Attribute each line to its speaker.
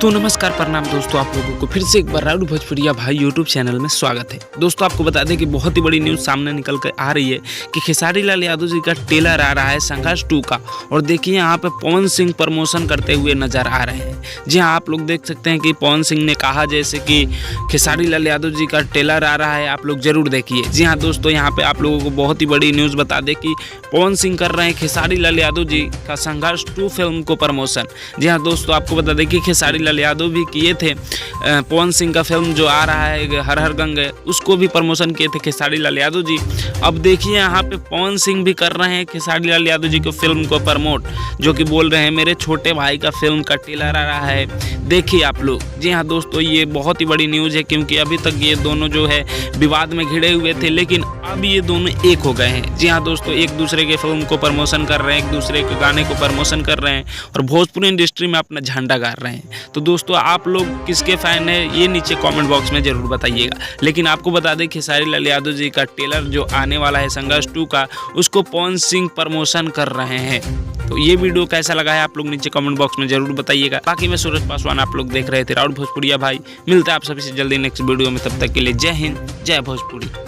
Speaker 1: तो नमस्कार प्रणाम दोस्तों, आप लोगों को फिर से एक बार राउडी भोजपुरिया भाई यूट्यूब चैनल में स्वागत है। दोस्तों आपको बता दें कि बहुत ही बड़ी न्यूज़ सामने निकल कर आ रही है कि खेसारी लाल यादव जी का ट्रेलर आ रहा है संघर्ष 2 का। और देखिए यहाँ पे पवन सिंह प्रमोशन करते हुए नजर आ रहे हैं। जी हाँ, आप लोग देख सकते हैं कि पवन सिंह ने कहा जैसे कि खेसारी लाल यादव जी का ट्रेलर आ रहा है, आप लोग जरूर देखिए। जी हाँ दोस्तों, यहाँ पे आप लोगों को बहुत ही बड़ी न्यूज़ बता दें कि पवन सिंह कर रहे हैं खेसारी लाल यादव जी का संघर्ष 2 फिल्म को प्रमोशन। जी हाँ दोस्तों, आपको बता दें कि खेसारी लाल यादव भी किए थे पवन सिंह का फिल्म जो आ रहा है हर हर गंगे, उसको भी प्रमोशन किए थे खेसारी लाल यादव जी। अब देखिए यहाँ पे पवन सिंह भी कर रहे हैं खेसारी लाल यादव जी को फिल्म को प्रमोट, जो कि बोल रहे हैं मेरे छोटे भाई का फिल्म का ट्रेलर आ रहा है, देखिए आप लोग। जी हाँ दोस्तों, ये बहुत ही बड़ी न्यूज़ है क्योंकि अभी तक ये दोनों जो है विवाद में घिरे हुए थे, लेकिन अब ये दोनों एक हो गए हैं। जी हाँ दोस्तों, एक दूसरे के फिल्म को प्रमोशन कर रहे हैं, एक दूसरे के गाने को प्रमोशन कर रहे हैं और भोजपुरी इंडस्ट्री में अपना झंडा गाड़ रहे हैं। तो दोस्तों आप लोग किसके फैन है ये नीचे कमेंट बॉक्स में जरूर बताइएगा। लेकिन आपको बता दें खेसारी लाल यादव जी का ट्रेलर जो आने वाला है संघर्ष 2 का, उसको पवन सिंह प्रमोशन कर रहे हैं। तो ये वीडियो कैसा लगा है आप लोग नीचे कमेंट बॉक्स में जरूर बताइएगा। बाकी मैं सूरज पासवान, आप लोग देख रहे थे राउडी भोजपुरिया भाई। मिलता है आप सभी से जल्दी नेक्स्ट वीडियो में, तब तक के लिए जय हिंद, जय भोजपुरी।